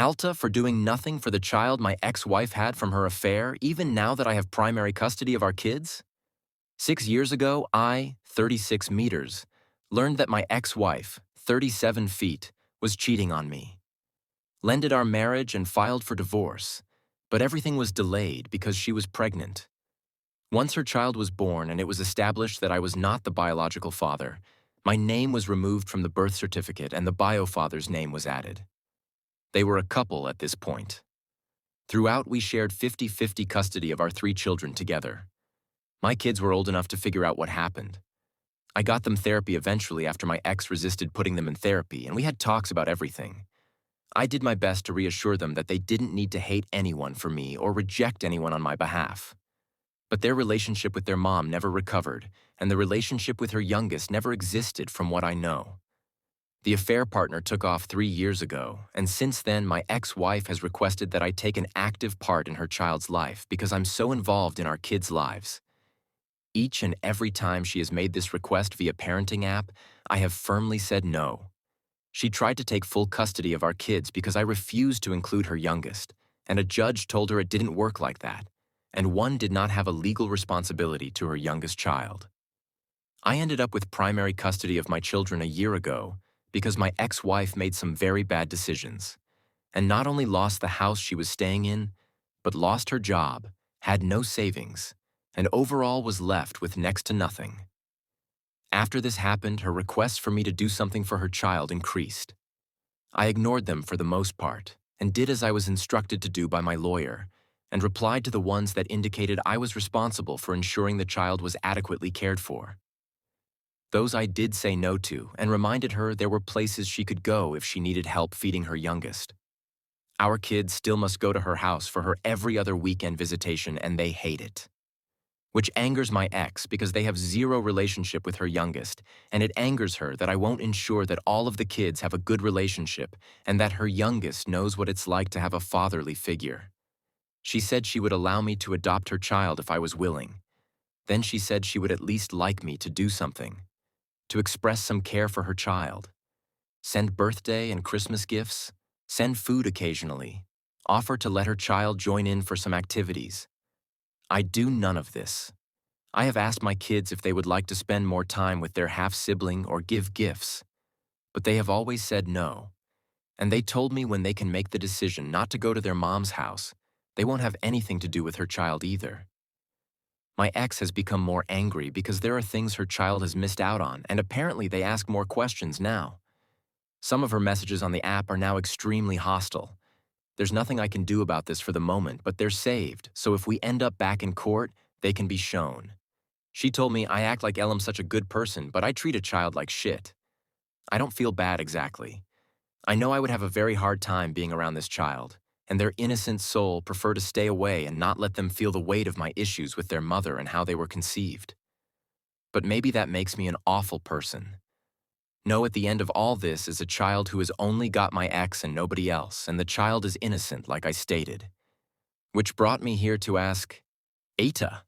AlTA for doing nothing for the child my ex-wife had from her affair, even now that I have primary custody of our kids? 6 years ago, I, 36 meters, learned that my ex-wife, 37 feet, was cheating on me. Lended our marriage and filed for divorce, but everything was delayed because she was pregnant. Once her child was born and it was established that I was not the biological father, my name was removed from the birth certificate and the biofather's name was added. They were a couple at this point. Throughout, we shared 50-50 custody of our 3 children together. My kids were old enough to figure out what happened. I got them therapy eventually after my ex resisted putting them in therapy, and we had talks about everything. I did my best to reassure them that they didn't need to hate anyone for me or reject anyone on my behalf. But their relationship with their mom never recovered, and the relationship with her youngest never existed from what I know. The affair partner took off 3 years ago, and since then my ex-wife has requested that I take an active part in her child's life because I'm so involved in our kids' lives. Each and every time she has made this request via parenting app, I have firmly said no. She tried to take full custody of our kids because I refused to include her youngest, and a judge told her it didn't work like that, and one did not have a legal responsibility to her youngest child. I ended up with primary custody of my children a year ago because my ex-wife made some very bad decisions, and not only lost the house she was staying in, but lost her job, had no savings, and overall was left with next to nothing. After this happened, her requests for me to do something for her child increased. I ignored them for the most part, and did as I was instructed to do by my lawyer, and replied to the ones that indicated I was responsible for ensuring the child was adequately cared for. Those I did say no to, and reminded her there were places she could go if she needed help feeding her youngest. Our kids still must go to her house for her every other weekend visitation, and they hate it. Which angers my ex because they have zero relationship with her youngest, and it angers her that I won't ensure that all of the kids have a good relationship and that her youngest knows what it's like to have a fatherly figure. She said she would allow me to adopt her child if I was willing. Then she said she would at least like me to do something, to express some care for her child. Send birthday and Christmas gifts, send food occasionally, offer to let her child join in for some activities. I do none of this. I have asked my kids if they would like to spend more time with their half-sibling or give gifts, but they have always said no. And they told me when they can make the decision not to go to their mom's house, they won't have anything to do with her child either. My ex has become more angry because there are things her child has missed out on, and apparently they ask more questions now. Some of her messages on the app are now extremely hostile. There's nothing I can do about this for the moment, but they're saved, so if we end up back in court, they can be shown. She told me I act like Elam's such a good person, but I treat a child like shit. I don't feel bad exactly. I know I would have a very hard time being around this child, and their innocent soul prefer to stay away and not let them feel the weight of my issues with their mother and how they were conceived. But maybe that makes me an awful person. No, at the end of all this is a child who has only got my ex and nobody else, and the child is innocent, like I stated. Which brought me here to ask, AlTA,